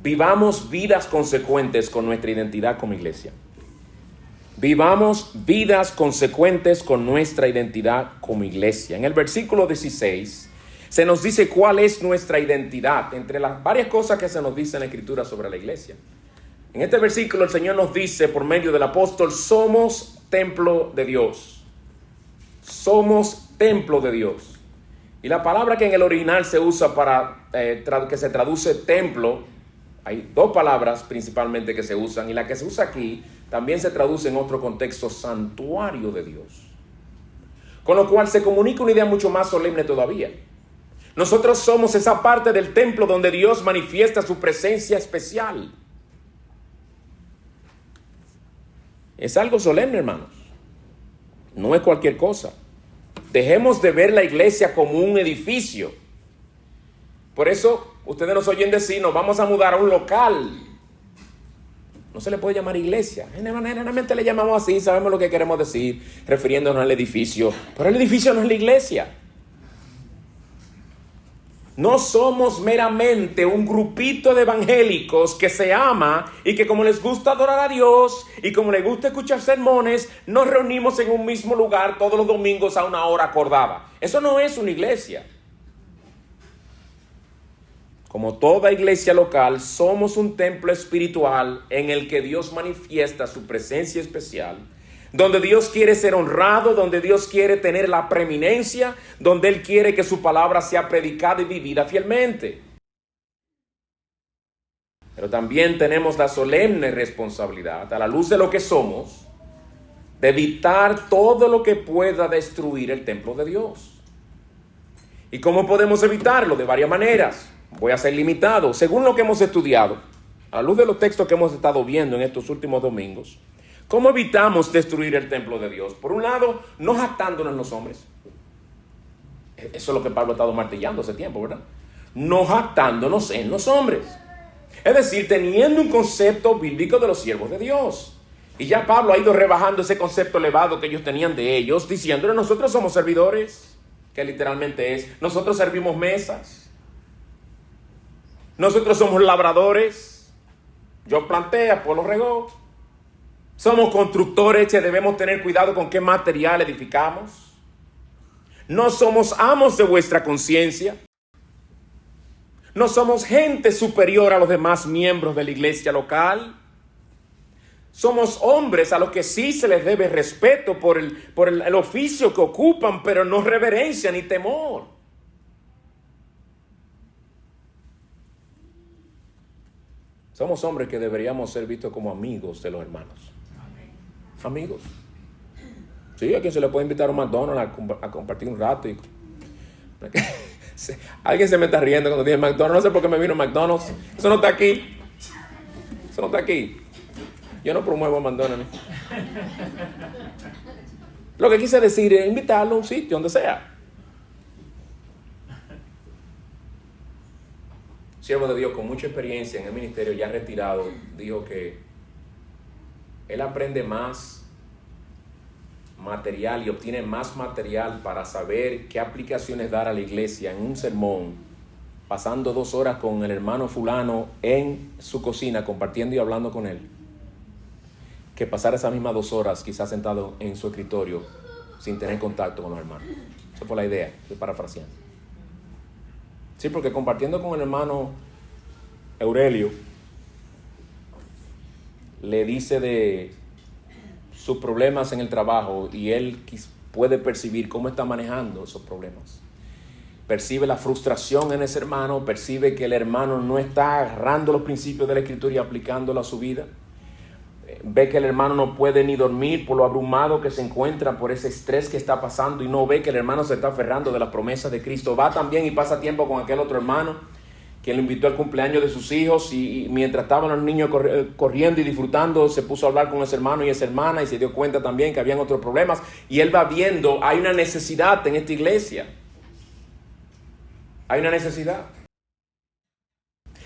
vivamos vidas consecuentes con nuestra identidad como iglesia. Vivamos vidas consecuentes con nuestra identidad como iglesia. En el versículo 16 se nos dice cuál es nuestra identidad, entre las varias cosas que se nos dice en la Escritura sobre la iglesia. En este versículo el Señor nos dice por medio del apóstol: somos templo de Dios. Somos templo de Dios. Y la palabra que en el original se usa para que se traduce templo, hay dos palabras principalmente que se usan, y la que se usa aquí también se traduce en otro contexto: santuario de Dios. Con lo cual se comunica una idea mucho más solemne todavía. Nosotros somos esa parte del templo donde Dios manifiesta su presencia especial. Es algo solemne, hermanos. No es cualquier cosa. Dejemos de ver la iglesia como un edificio. Por eso ustedes nos oyen decir: nos vamos a mudar a un local. No se le puede llamar iglesia. Generalmente le llamamos así, sabemos lo que queremos decir, refiriéndonos al edificio. Pero el edificio no es la iglesia. No somos meramente un grupito de evangélicos que se ama y que, como les gusta adorar a Dios y como les gusta escuchar sermones, nos reunimos en un mismo lugar todos los domingos a una hora acordada. Eso no es una iglesia. Como toda iglesia local, somos un templo espiritual en el que Dios manifiesta su presencia especial, donde Dios quiere ser honrado, donde Dios quiere tener la preeminencia, donde Él quiere que su palabra sea predicada y vivida fielmente. Pero también tenemos la solemne responsabilidad, a la luz de lo que somos, de evitar todo lo que pueda destruir el templo de Dios. ¿Y cómo podemos evitarlo? De varias maneras. Voy a ser limitado. Según lo que hemos estudiado, a la luz de los textos que hemos estado viendo en estos últimos domingos, ¿cómo evitamos destruir el templo de Dios? Por un lado, no jactándonos en los hombres. Eso es lo que Pablo ha estado martillando hace tiempo, ¿verdad? No jactándonos en los hombres. Es decir, teniendo un concepto bíblico de los siervos de Dios. Y ya Pablo ha ido rebajando ese concepto elevado que ellos tenían de ellos, diciéndole: nosotros somos servidores, que literalmente es: nosotros servimos mesas. Nosotros somos labradores. Yo planté, Apolo regó. Somos constructores que debemos tener cuidado con qué material edificamos. No somos amos de vuestra conciencia. No somos gente superior a los demás miembros de la iglesia local. Somos hombres a los que sí se les debe respeto por el oficio que ocupan, pero no reverencia ni temor. Somos hombres que deberíamos ser vistos como amigos de los hermanos. Amigos. Sí, a quien se le puede invitar a un McDonald's a compartir un rato. Alguien se me está riendo cuando dije McDonald's. No sé por qué me vino McDonald's. Eso no está aquí. Eso no está aquí. Yo no promuevo McDonald's. Lo que quise decir es invitarlo a un sitio, donde sea. Siervo de Dios con mucha experiencia en el ministerio, ya retirado, dijo que él aprende más material y obtiene más material para saber qué aplicaciones dar a la iglesia en un sermón, pasando 2 horas con el hermano fulano en su cocina, compartiendo y hablando con él, que pasar esas mismas 2 horas quizás sentado en su escritorio sin tener contacto con los hermanos. Esa fue la idea, estoy parafraseando. Sí, porque compartiendo con el hermano Aurelio, le dice de sus problemas en el trabajo y él puede percibir cómo está manejando esos problemas. Percibe la frustración en ese hermano, percibe que el hermano no está agarrando los principios de la Escritura y aplicándolo a su vida. Ve que el hermano no puede ni dormir por lo abrumado que se encuentra, por ese estrés que está pasando, y no ve que el hermano se está aferrando de las promesas de Cristo. Va también y pasa tiempo con aquel otro hermano quien lo invitó al cumpleaños de sus hijos y mientras estaban los niños corriendo y disfrutando, se puso a hablar con ese hermano y esa hermana y se dio cuenta también que habían otros problemas. Y él va viendo, hay una necesidad en esta iglesia. Hay una necesidad.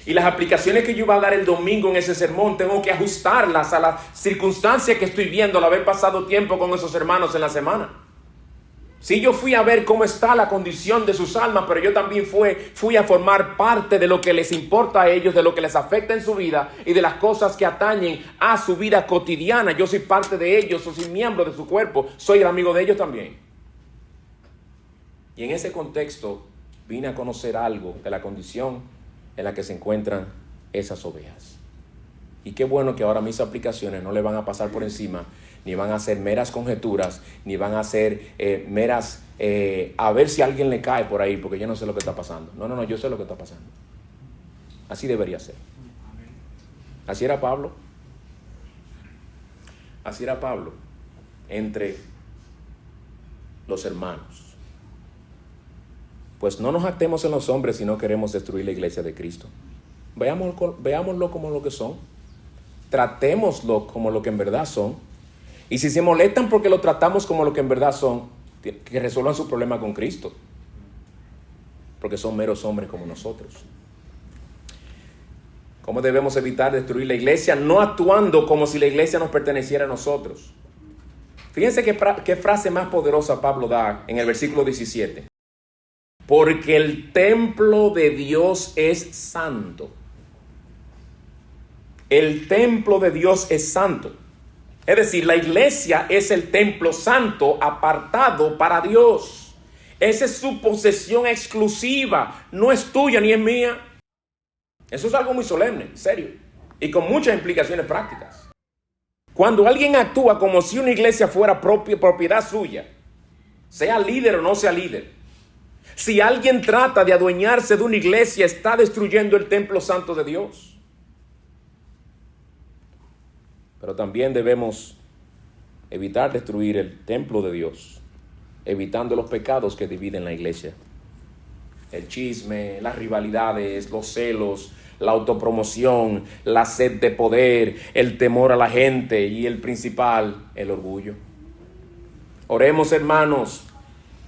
Y las aplicaciones que yo iba a dar el domingo en ese sermón, tengo que ajustarlas a las circunstancias que estoy viendo al haber pasado tiempo con esos hermanos en la semana. Sí, yo fui a ver cómo está la condición de sus almas, pero yo también fui a formar parte de lo que les importa a ellos, de lo que les afecta en su vida y de las cosas que atañen a su vida cotidiana. Yo soy parte de ellos, soy miembro de su cuerpo, soy el amigo de ellos también. Y en ese contexto vine a conocer algo de la condición en la que se encuentran esas ovejas. Y qué bueno que ahora mis aplicaciones no le van a pasar por encima, ni van a ser meras conjeturas, ni van a ser meras, a ver si alguien le cae por ahí, porque yo no sé lo que está pasando. No, yo sé lo que está pasando. Así debería ser. Así era Pablo. Así era Pablo entre los hermanos. Pues no nos jactemos en los hombres si no queremos destruir la iglesia de Cristo. Veámoslo como lo que son. Tratémoslo como lo que en verdad son. Y si se molestan porque lo tratamos como lo que en verdad son, que resuelvan su problema con Cristo. Porque son meros hombres como nosotros. ¿Cómo debemos evitar destruir la iglesia? No actuando como si la iglesia nos perteneciera a nosotros. Fíjense qué frase más poderosa Pablo da en el versículo 17. Porque el templo de Dios es santo. El templo de Dios es santo. Es decir, la iglesia es el templo santo apartado para Dios. Esa es su posesión exclusiva. No es tuya ni es mía. Eso es algo muy solemne, serio. Y con muchas implicaciones prácticas. Cuando alguien actúa como si una iglesia fuera propiedad suya, sea líder o no sea líder, si alguien trata de adueñarse de una iglesia, está destruyendo el templo santo de Dios. Pero también debemos evitar destruir el templo de Dios, evitando los pecados que dividen la iglesia. El chisme, las rivalidades, los celos, la autopromoción, la sed de poder, el temor a la gente y el principal, el orgullo. Oremos, hermanos,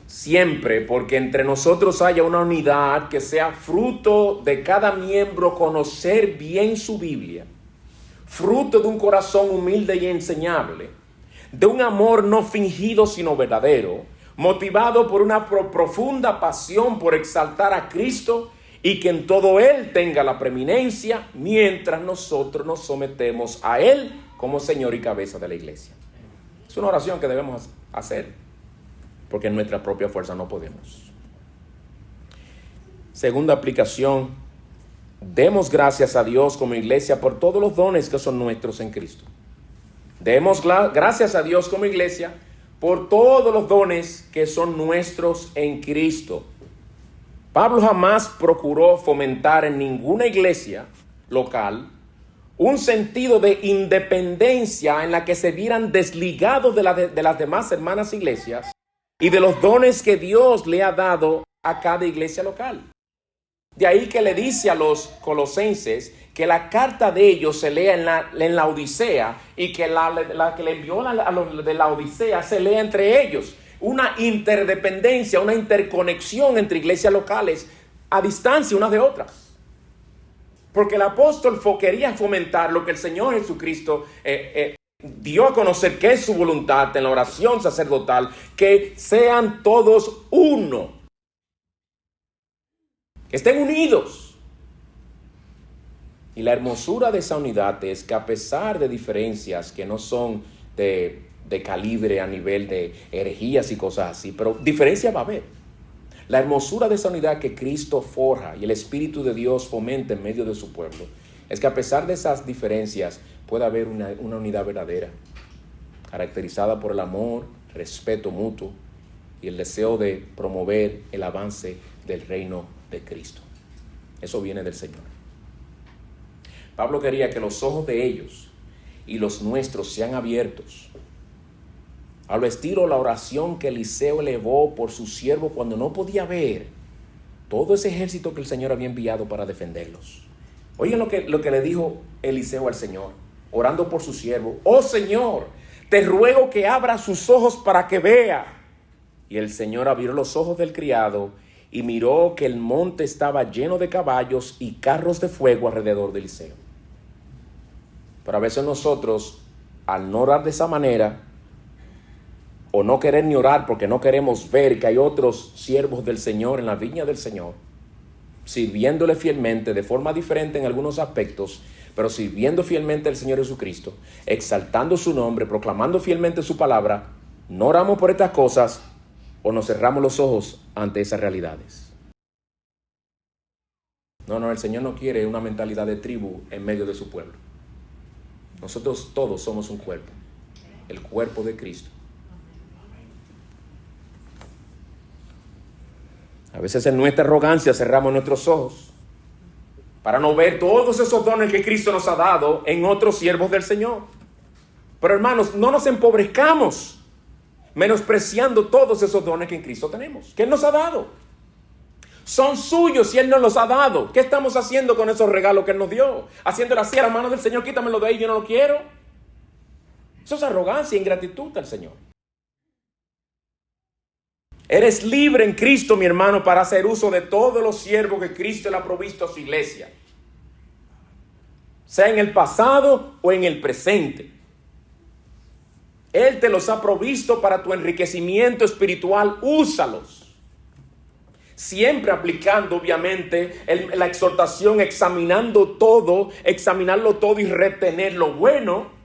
siempre porque entre nosotros haya una unidad que sea fruto de cada miembro conocer bien su Biblia, fruto de un corazón humilde y enseñable, de un amor no fingido sino verdadero, motivado por una profunda pasión por exaltar a Cristo y que en todo Él tenga la preeminencia mientras nosotros nos sometemos a Él como Señor y cabeza de la iglesia. Es una oración que debemos hacer porque en nuestra propia fuerza no podemos. Segunda aplicación. Demos gracias a Dios como iglesia por todos los dones que son nuestros en Cristo. Demos gracias a Dios como iglesia por todos los dones que son nuestros en Cristo. Pablo jamás procuró fomentar en ninguna iglesia local un sentido de independencia en la que se vieran desligados de las demás hermanas iglesias y de los dones que Dios le ha dado a cada iglesia local. De ahí que le dice a los colosenses que la carta de ellos se lea en la Odisea y que la que le envió a los de la Odisea se lea entre ellos. Una interdependencia, una interconexión entre iglesias locales a distancia unas de otras. Porque el apóstol quería fomentar lo que el Señor Jesucristo dio a conocer que es su voluntad en la oración sacerdotal, que sean todos uno. Que estén unidos. Y la hermosura de esa unidad es que a pesar de diferencias que no son de calibre a nivel de herejías y cosas así, pero diferencia va a haber. La hermosura de esa unidad que Cristo forja y el Espíritu de Dios fomenta en medio de su pueblo es que a pesar de esas diferencias puede haber una unidad verdadera, caracterizada por el amor, respeto mutuo y el deseo de promover el avance del reino de Cristo. Eso viene del Señor. Pablo quería que los ojos de ellos y los nuestros sean abiertos al estilo la oración que Eliseo elevó por su siervo cuando no podía ver, todo ese ejército que el Señor había enviado para defenderlos. Oigan lo que le dijo Eliseo al Señor, orando por su siervo. Oh Señor, te ruego que abra sus ojos para que vea. Y el Señor abrió los ojos del criado y miró que el monte estaba lleno de caballos y carros de fuego alrededor de Eliseo. Pero a veces nosotros, al no orar de esa manera, o no querer ni orar porque no queremos ver que hay otros siervos del Señor en la viña del Señor, sirviéndole fielmente de forma diferente en algunos aspectos, pero sirviendo fielmente al Señor Jesucristo, exaltando su nombre, proclamando fielmente su palabra, no oramos por estas cosas o nos cerramos los ojos ante esas realidades. No, el Señor no quiere una mentalidad de tribu en medio de su pueblo. Nosotros todos somos un cuerpo, el cuerpo de Cristo. A veces en nuestra arrogancia cerramos nuestros ojos para no ver todos esos dones que Cristo nos ha dado en otros siervos del Señor. Pero hermanos, no nos empobrezcamos menospreciando todos esos dones que en Cristo tenemos, que Él nos ha dado. Son suyos y Él nos los ha dado. ¿Qué estamos haciendo con esos regalos que Él nos dio? Haciéndole así a la mano del Señor, quítamelo de ahí, yo no lo quiero. Eso es arrogancia e ingratitud al Señor. Eres libre en Cristo, mi hermano, para hacer uso de todos los siervos que Cristo le ha provisto a su iglesia, sea en el pasado o en el presente. Él te los ha provisto para tu enriquecimiento espiritual. Úsalos. Siempre aplicando, obviamente, la exhortación, examinarlo todo y retener lo bueno.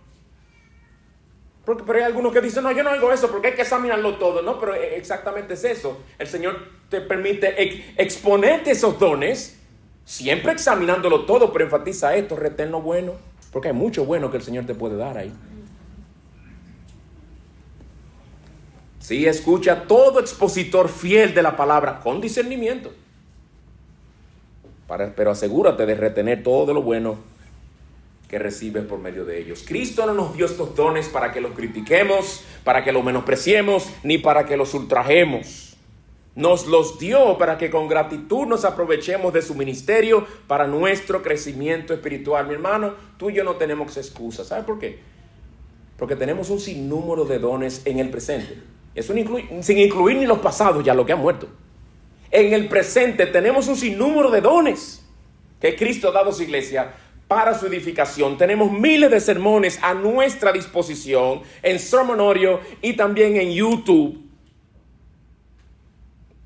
Pero hay algunos que dicen, no, yo no hago eso porque hay que examinarlo todo. No, pero exactamente es eso. El Señor te permite exponerte esos dones, siempre examinándolo todo, pero enfatiza esto, retén lo bueno, porque hay mucho bueno que el Señor te puede dar ahí. Sí, escucha todo expositor fiel de la palabra con discernimiento. Pero asegúrate de retener todo lo bueno que recibes por medio de ellos. Cristo no nos dio estos dones para que los critiquemos, para que los menospreciemos, ni para que los ultrajemos. Nos los dio para que con gratitud nos aprovechemos de su ministerio para nuestro crecimiento espiritual. Mi hermano, tú y yo no tenemos excusas. ¿Sabes por qué? Porque tenemos un sinnúmero de dones en el presente. Eso sin incluir ni los pasados, ya lo que han muerto. En el presente tenemos un sinnúmero de dones que Cristo ha dado a su iglesia para su edificación. Tenemos miles de sermones a nuestra disposición en Sermonorio y también en YouTube.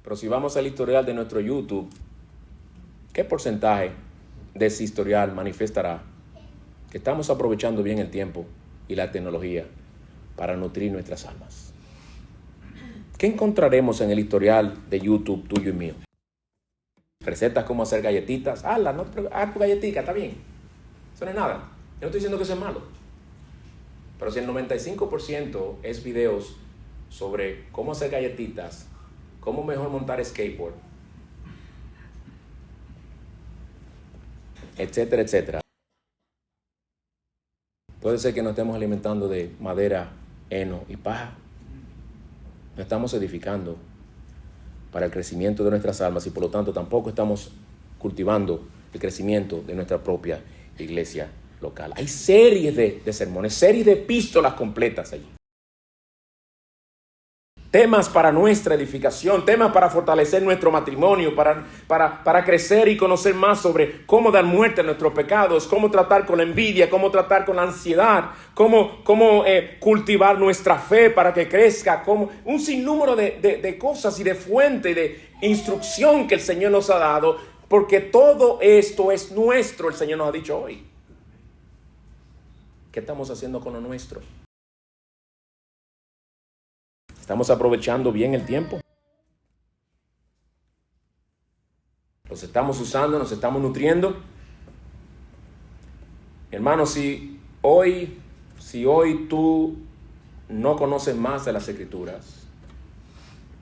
Pero si vamos al historial de nuestro YouTube, ¿qué porcentaje de ese historial manifestará que estamos aprovechando bien el tiempo y la tecnología para nutrir nuestras almas? ¿Qué encontraremos en el historial de YouTube tuyo y mío? Recetas como hacer galletitas. No, haz tu galletita, está bien. Eso no es nada. Yo no estoy diciendo que eso es malo. Pero si el 95% es videos sobre cómo hacer galletitas, cómo mejor montar skateboard, etcétera, etcétera. Puede ser que nos estemos alimentando de madera, heno y paja. No estamos edificando para el crecimiento de nuestras almas y por lo tanto tampoco estamos cultivando el crecimiento de nuestra propia iglesia local. Hay series de sermones, series de epístolas completas allí. Temas para nuestra edificación, temas para fortalecer nuestro matrimonio, para crecer y conocer más sobre cómo dar muerte a nuestros pecados, cómo tratar con la envidia, cómo tratar con la ansiedad, cómo cultivar nuestra fe para que crezca, como un sinnúmero de cosas y de fuentes de instrucción que el Señor nos ha dado, porque todo esto es nuestro, el Señor nos ha dicho hoy. ¿Qué estamos haciendo con lo nuestro? ¿Estamos aprovechando bien el tiempo? ¿Los estamos usando? ¿Nos estamos nutriendo? Hermano, si hoy tú no conoces más de las Escrituras,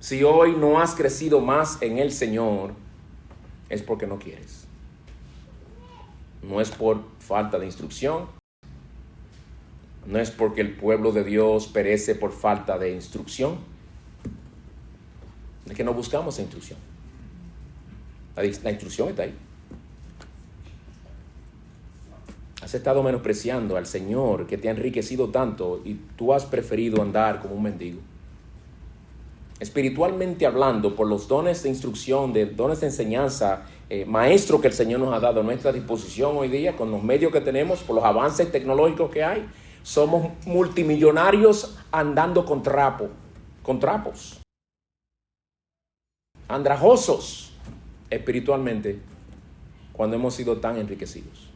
si hoy no has crecido más en el Señor, es porque no quieres. No es por falta de instrucción. No es porque el pueblo de Dios perece por falta de instrucción. Es que no buscamos instrucción. La instrucción está ahí. Has estado menospreciando al Señor que te ha enriquecido tanto y tú has preferido andar como un mendigo. Espiritualmente hablando, por los dones de instrucción, de dones de enseñanza, maestro que el Señor nos ha dado a nuestra disposición hoy día, con los medios que tenemos, por los avances tecnológicos que hay, somos multimillonarios andando con trapos, andrajosos espiritualmente, cuando hemos sido tan enriquecidos.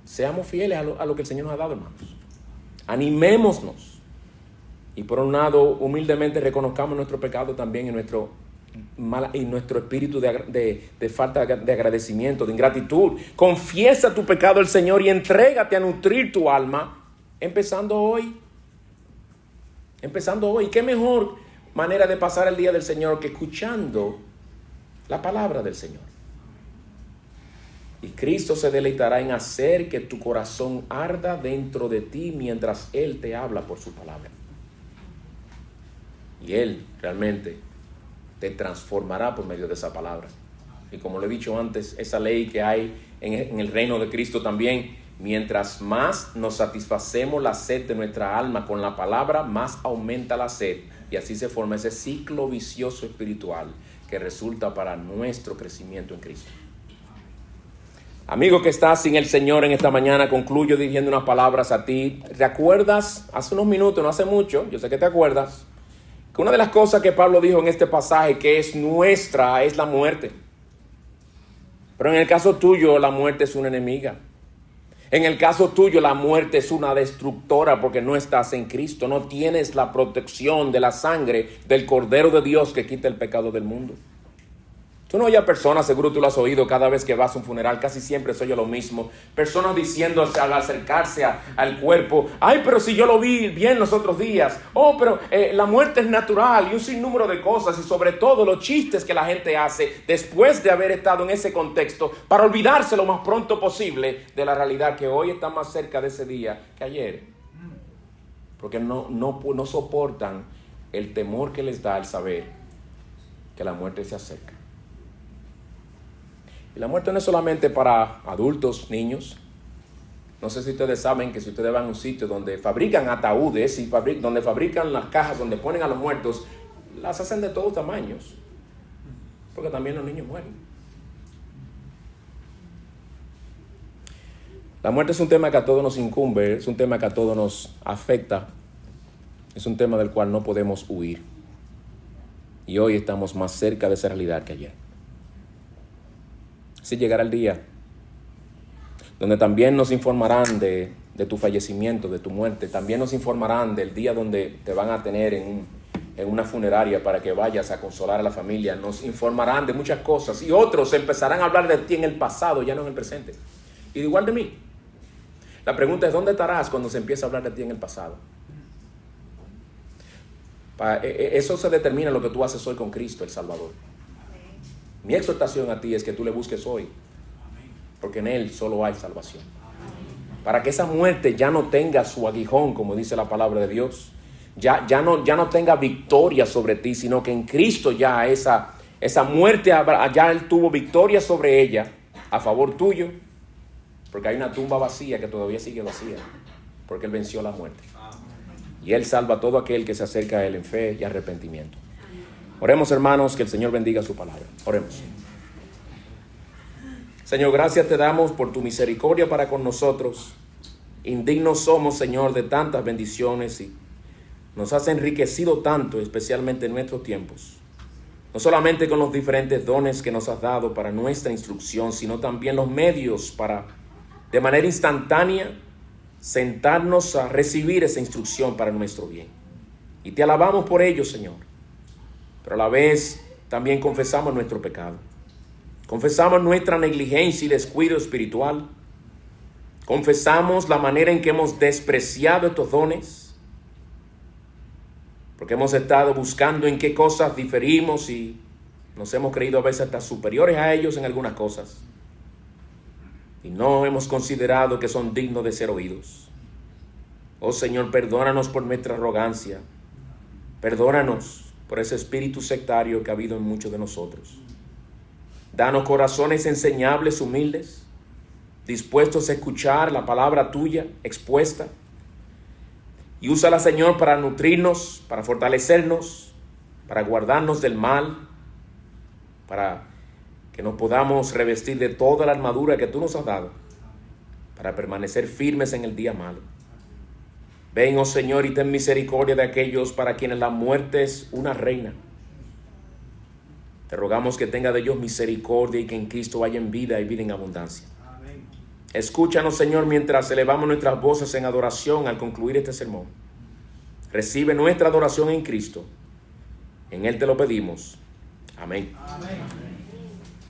Seamos fieles a lo que el Señor nos ha dado, hermanos. Animémonos. Y por un lado, humildemente reconozcamos nuestro pecado también y nuestro espíritu de falta de agradecimiento, de ingratitud. Confiesa tu pecado al Señor y entrégate a nutrir tu alma, empezando hoy. ¿Qué mejor manera de pasar el día del Señor que escuchando la palabra del Señor? Y Cristo se deleitará en hacer que tu corazón arda dentro de ti mientras Él te habla por su palabra. Y Él realmente te transformará por medio de esa palabra. Y como lo he dicho antes, esa ley que hay en el reino de Cristo también, mientras más nos satisfacemos la sed de nuestra alma con la palabra, más aumenta la sed. Y así se forma ese ciclo vicioso espiritual que resulta para nuestro crecimiento en Cristo. Amigo que estás sin el Señor en esta mañana, concluyo dirigiendo unas palabras a ti. ¿Recuerdas hace unos minutos, no hace mucho, yo sé que te acuerdas, que una de las cosas que Pablo dijo en este pasaje que es nuestra es la muerte? Pero en el caso tuyo, la muerte es una enemiga. En el caso tuyo, la muerte es una destructora porque no estás en Cristo. No tienes la protección de la sangre del Cordero de Dios que quita el pecado del mundo. Tú no oyes personas, seguro tú lo has oído cada vez que vas a un funeral, casi siempre se oye lo mismo. Personas diciendo al acercarse al cuerpo, ay, pero si yo lo vi bien los otros días. Oh, pero la muerte es natural, y un sinnúmero de cosas, y sobre todo los chistes que la gente hace después de haber estado en ese contexto para olvidarse lo más pronto posible de la realidad que hoy está más cerca de ese día que ayer. Porque no soportan el temor que les da el saber que la muerte se acerca. Y la muerte no es solamente para adultos, niños. No sé si ustedes saben que si ustedes van a un sitio donde fabrican ataúdes y donde fabrican las cajas donde ponen a los muertos, las hacen de todos tamaños. Porque también los niños mueren. La muerte es un tema que a todos nos incumbe, es un tema que a todos nos afecta. Es un tema del cual no podemos huir. Y hoy estamos más cerca de esa realidad que ayer. Así llegará el día donde también nos informarán de tu fallecimiento, de tu muerte. También nos informarán del día donde te van a tener en una funeraria para que vayas a consolar a la familia. Nos informarán de muchas cosas y otros empezarán a hablar de ti en el pasado, ya no en el presente. Y igual de mí. La pregunta es, ¿dónde estarás cuando se empiece a hablar de ti en el pasado? Eso se determina en lo que tú haces hoy con Cristo, el Salvador. Mi exhortación a ti es que tú le busques hoy, porque en Él solo hay salvación. Para que esa muerte ya no tenga su aguijón, como dice la palabra de Dios, ya no tenga victoria sobre ti, sino que en Cristo ya esa muerte, ya Él tuvo victoria sobre ella a favor tuyo, porque hay una tumba vacía que todavía sigue vacía, porque Él venció la muerte. Y Él salva a todo aquel que se acerca a Él en fe y arrepentimiento. Oremos, hermanos, que el Señor bendiga su palabra. Oremos. Señor, gracias te damos por tu misericordia para con nosotros. Indignos somos, Señor, de tantas bendiciones y nos has enriquecido tanto, especialmente en nuestros tiempos. No solamente con los diferentes dones que nos has dado para nuestra instrucción, sino también los medios para, de manera instantánea, sentarnos a recibir esa instrucción para nuestro bien. Y te alabamos por ello, Señor. Pero a la vez también confesamos nuestro pecado. Confesamos nuestra negligencia y descuido espiritual. Confesamos la manera en que hemos despreciado estos dones. Porque hemos estado buscando en qué cosas diferimos y nos hemos creído a veces hasta superiores a ellos en algunas cosas. Y no hemos considerado que son dignos de ser oídos. Oh Señor, perdónanos por nuestra arrogancia. Perdónanos por ese espíritu sectario que ha habido en muchos de nosotros. Danos corazones enseñables, humildes, dispuestos a escuchar la palabra tuya expuesta. Y úsala, Señor, para nutrirnos, para fortalecernos, para guardarnos del mal, para que nos podamos revestir de toda la armadura que tú nos has dado, para permanecer firmes en el día malo. Ven, oh Señor, y ten misericordia de aquellos para quienes la muerte es una reina. Te rogamos que tenga de ellos misericordia y que en Cristo haya en vida y vida en abundancia. Amén. Escúchanos, Señor, mientras elevamos nuestras voces en adoración al concluir este sermón. Recibe nuestra adoración en Cristo. En Él te lo pedimos. Amén. Amén.